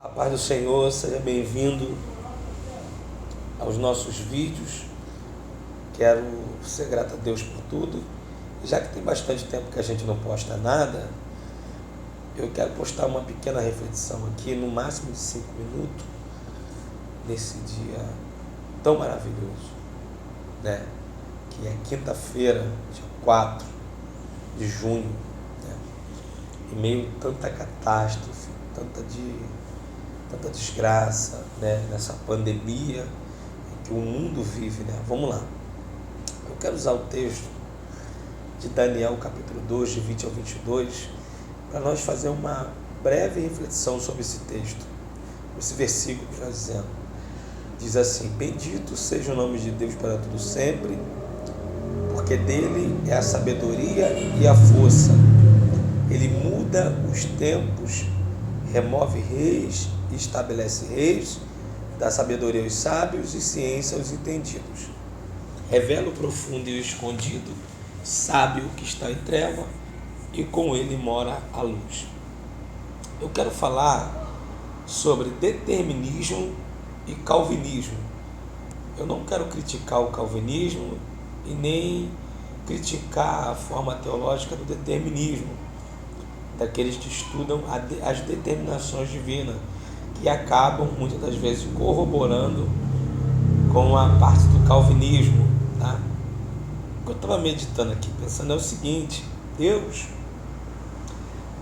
A paz do Senhor, seja bem-vindo aos nossos vídeos. Quero ser grato a Deus por tudo. Já que tem bastante tempo que a gente não posta nada, eu quero postar uma pequena reflexão aqui, no máximo de 5 minutos, nesse dia tão maravilhoso, né? Que é quinta-feira, dia 4 de junho, né? Em meio a tanta catástrofe, tanta desgraça, né? Nessa pandemia que o mundo vive, né? Vamos lá. Eu quero usar o texto de Daniel, capítulo 2, de 20 ao 22, para nós fazer uma breve reflexão sobre esse texto, esse versículo que está dizendo. Diz assim: bendito seja o nome de Deus para todo sempre, porque dele é a sabedoria e a força. Ele muda os tempos, remove reis e estabelece reis, dá sabedoria aos sábios e ciência aos entendidos. Revela o profundo e o escondido, sabe o que está em treva, e com ele mora a luz. Eu quero falar sobre determinismo e calvinismo. Eu não quero criticar o calvinismo e nem criticar a forma teológica do determinismo, daqueles que estudam as determinações divinas, que acabam muitas das vezes corroborando com a parte do calvinismo, tá? O que eu estava meditando aqui, pensando é o seguinte: Deus,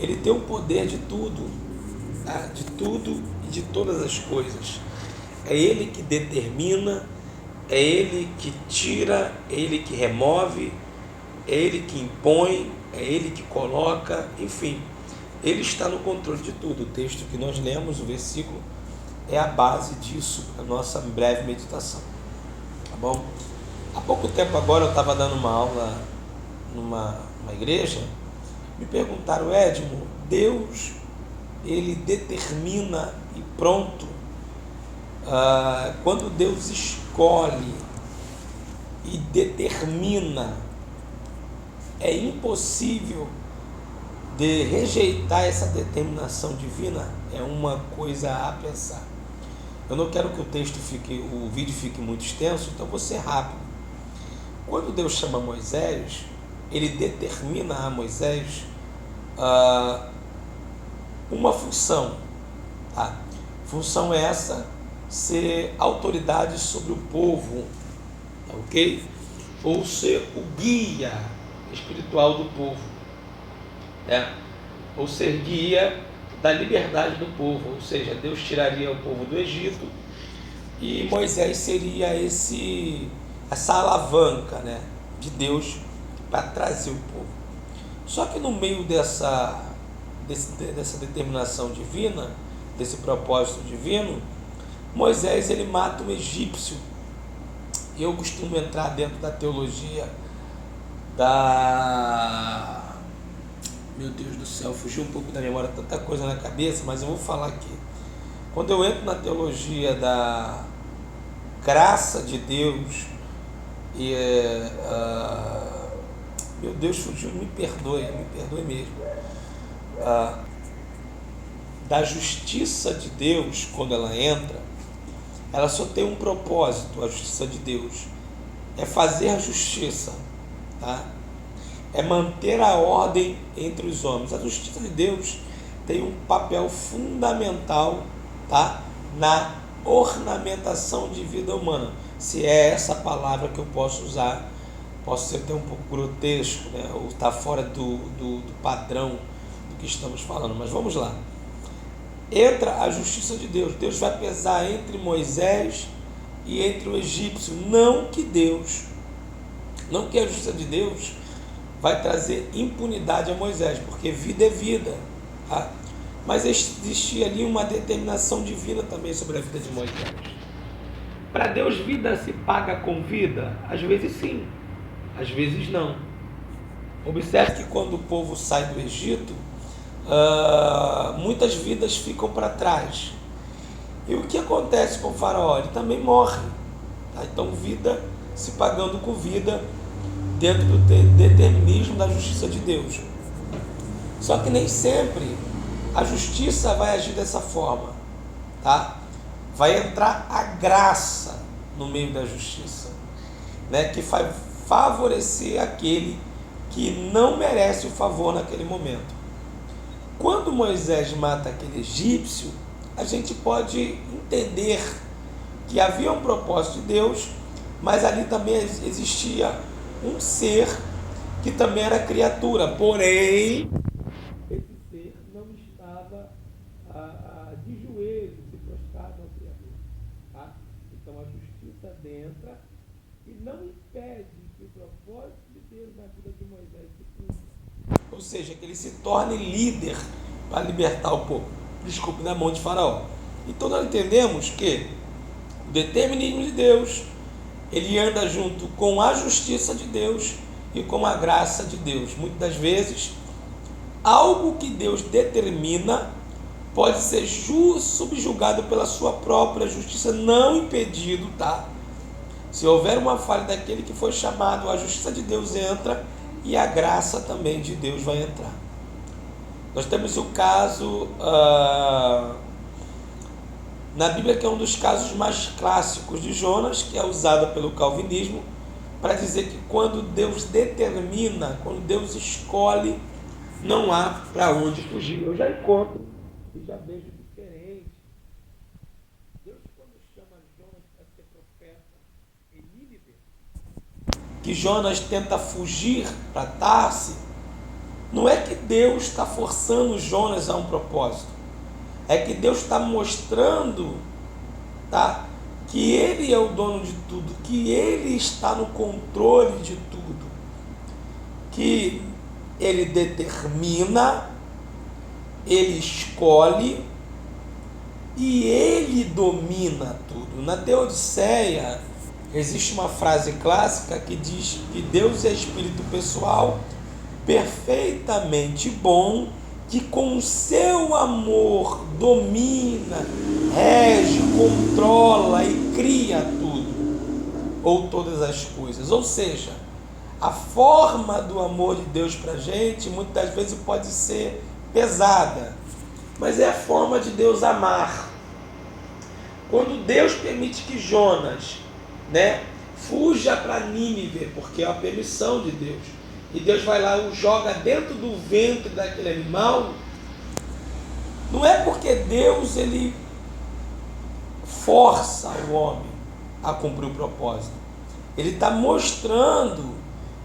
ele tem o poder de tudo, tá? De tudo e de todas as coisas. É ele que determina, é ele que tira, é ele que remove, é ele que impõe, é ele que coloca, enfim, ele está no controle de tudo. O texto que nós lemos, o versículo, é a base disso, a nossa breve meditação, tá bom? Há pouco tempo agora eu estava dando uma aula numa igreja. Me perguntaram: Edmo, Deus, ele determina e pronto? Quando Deus escolhe e determina, é impossível de rejeitar essa determinação divina? É uma coisa a pensar. Eu não quero que o vídeo fique muito extenso, então vou ser rápido. Quando Deus chama Moisés, ele determina a Moisés uma função, tá? Função essa: ser autoridade sobre o povo, tá, ok? Ou ser o guia espiritual do povo, né? Ou ser guia da liberdade do povo, ou seja, Deus tiraria o povo do Egito e Moisés seria essa alavanca, né, de Deus para trazer o povo. Só que no meio dessa determinação divina, desse propósito divino, Moisés ele mata um egípcio. Eu costumo entrar dentro da teologia meu Deus do céu, fugiu um pouco da memória, tanta coisa na cabeça, mas eu vou falar aqui. Quando eu entro na teologia da graça de Deus e meu Deus, fugiu, me perdoe mesmo. Da justiça de Deus, quando ela entra, ela só tem um propósito. A justiça de Deus é fazer a justiça, tá? É manter a ordem entre os homens. A justiça de Deus tem um papel fundamental, tá? Na ornamentação de vida humana, se é essa palavra que eu posso usar. Posso ser até um pouco grotesco, né? Ou estar fora do padrão do que estamos falando, mas vamos lá. Entra a justiça de Deus. Deus vai pesar entre Moisés e entre o egípcio. Não que a justiça de Deus vai trazer impunidade a Moisés, porque vida é vida, tá? Mas existia ali uma determinação divina também sobre a vida de Moisés. Para Deus, vida se paga com vida? Às vezes sim, às vezes não. Observe que quando o povo sai do Egito, muitas vidas ficam para trás. E o que acontece com o faraó? Ele também morre, tá? Então vida se pagando com vida dentro do determinismo da justiça de Deus. Só que nem sempre a justiça vai agir dessa forma. tá? Vai entrar a graça no meio da justiça, né? Que vai favorecer aquele que não merece o favor naquele momento. Quando Moisés mata aquele egípcio, a gente pode entender que havia um propósito de Deus, mas ali também existia um ser que também era criatura, porém esse ser não estava de joelhos, se prostrado ao Criador. Tá? Então a justiça adentra e não impede que o propósito de Deus na vida de Moisés se cumpra. Ou seja, que ele se torne líder para libertar o povo, da mão de Faraó. Então nós entendemos que o determinismo de Deus, ele anda junto com a justiça de Deus e com a graça de Deus. Muitas das vezes, algo que Deus determina pode ser subjugado pela sua própria justiça, não impedido, tá? Se houver uma falha daquele que foi chamado, a justiça de Deus entra e a graça também de Deus vai entrar. Nós temos o caso na Bíblia, que é um dos casos mais clássicos de Jonas, que é usado pelo calvinismo para dizer que quando Deus determina, quando Deus escolhe, não há para onde fugir. Eu já encontro e já vejo diferente. Deus, quando chama Jonas para ser profeta em Nínive, que Jonas tenta fugir para Tarse, não é que Deus está forçando Jonas a um propósito, é que Deus está mostrando, tá, que Ele é o dono de tudo, que Ele está no controle de tudo, que Ele determina, Ele escolhe e Ele domina tudo. Na Teodiceia existe uma frase clássica que diz que Deus é espírito pessoal, perfeitamente bom, que com o seu amor domina, rege, controla e cria tudo, ou todas as coisas. Ou seja, a forma do amor de Deus para a gente, muitas vezes pode ser pesada, mas é a forma de Deus amar. Quando Deus permite que Jonas, né, fuja para Nínive, porque é a permissão de Deus, e Deus vai lá e o joga dentro do ventre daquele animal, não é porque Deus ele força o homem a cumprir o propósito. Ele está mostrando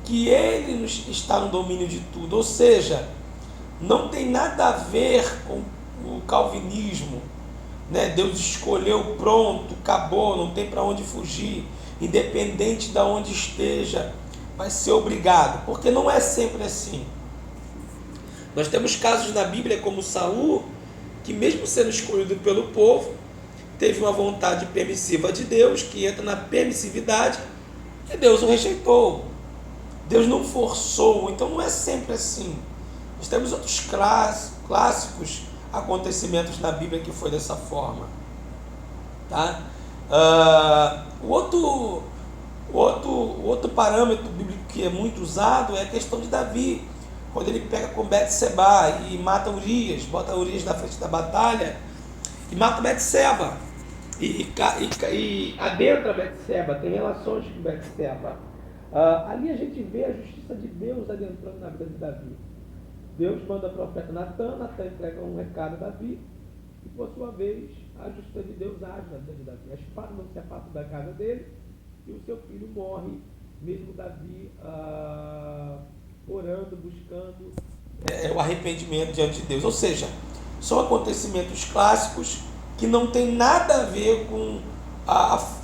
que Ele está no domínio de tudo. Ou seja, não tem nada a ver com o calvinismo, né? Deus escolheu, pronto, acabou, não tem para onde fugir, independente de onde esteja, vai ser obrigado, porque não é sempre assim. Nós temos casos na Bíblia como Saul, que mesmo sendo escolhido pelo povo, teve uma vontade permissiva de Deus, que entra na permissividade, e Deus o rejeitou. Deus não forçou, então não é sempre assim. Nós temos outros clássicos acontecimentos na Bíblia que foi dessa forma. Tá? O outro parâmetro bíblico que é muito usado é a questão de Davi, quando ele pega com Betseba e mata Urias, bota Urias na frente da batalha e mata Betseba e adentra Betseba, tem relações com Betseba. Ali a gente vê a justiça de Deus adentrando na vida de Davi. Deus manda o profeta Natan entrega um recado a Davi, e por sua vez a justiça de Deus age na vida de Davi. A espada não se afasta da casa dele e o seu filho morre, mesmo Davi orando, buscando o arrependimento diante de Deus. Ou seja, são acontecimentos clássicos que não tem nada a ver com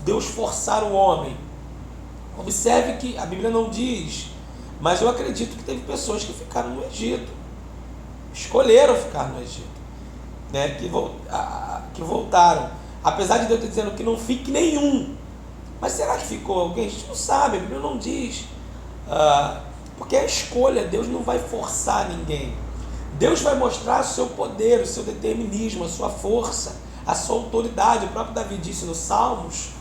Deus forçar o homem. Observe que a Bíblia não diz, mas eu acredito que teve pessoas que ficaram no Egito, escolheram ficar no Egito, né? que voltaram, apesar de Deus estar dizendo que não fique nenhum. Mas será que ficou alguém? A gente não sabe, a Bíblia não diz, porque é a escolha. Deus não vai forçar ninguém. Deus vai mostrar o seu poder, o seu determinismo, a sua força, a sua autoridade. O próprio Davi disse no Salmos,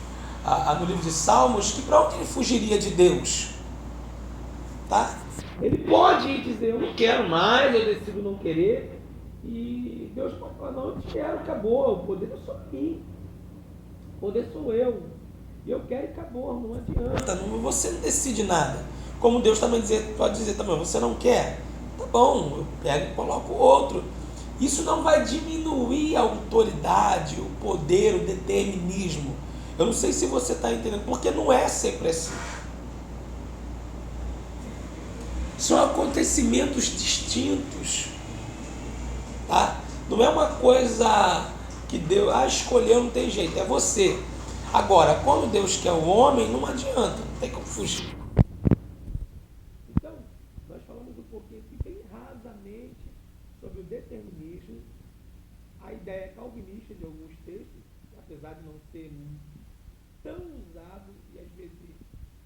no livro de Salmos, que para onde ele fugiria de Deus? Tá? Ele pode dizer, eu não quero mais, eu decido não querer, E Deus pode falar, não, eu te quero, acabou, o poder é só mim, o poder sou eu, e eu quero e acabou, não adianta, você não decide nada. Como Deus também pode dizer também, você não quer? Tá bom, eu pego e coloco outro. Isso não vai diminuir a autoridade, o poder, o determinismo. Eu não sei se você está entendendo, porque não é sempre assim. São acontecimentos distintos. Tá? Não é uma coisa que Deus escolheu, não tem jeito, é você. Agora, quando Deus quer o homem, não adianta, não tem como fugir. Então, nós falamos um pouquinho aqui, bem rasamente, sobre o determinismo, a ideia calvinista de alguns textos, apesar de não ser tão usado, e às vezes,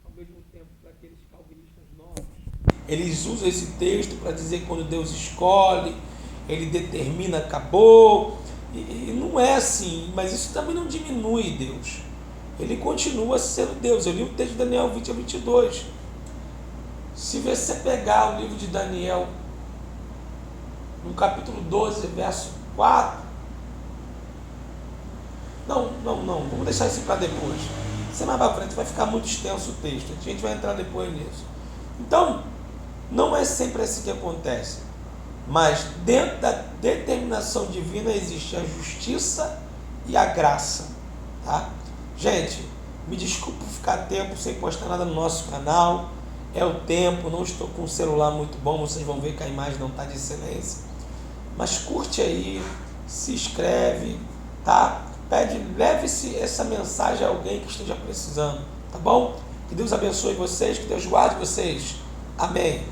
ao mesmo tempo, para aqueles calvinistas novos, eles usam esse texto para dizer que quando Deus escolhe, ele determina, acabou, e não é assim, mas isso também não diminui Deus, ele continua sendo Deus. Eu li o texto de Daniel 20 a 22, se você pegar o livro de Daniel, no capítulo 12, verso 4, não, vamos deixar isso para depois, se mais para frente vai ficar muito extenso o texto, a gente vai entrar depois nisso. Então, não é sempre assim que acontece, mas dentro da determinação divina existe a justiça e a graça, tá? Gente, me desculpe por ficar tempo sem postar nada no nosso canal, é o tempo, não estou com um celular muito bom, vocês vão ver que a imagem não está de excelência, mas curte aí, se inscreve, tá? Leve essa mensagem a alguém que esteja precisando, tá bom? Que Deus abençoe vocês, que Deus guarde vocês, amém.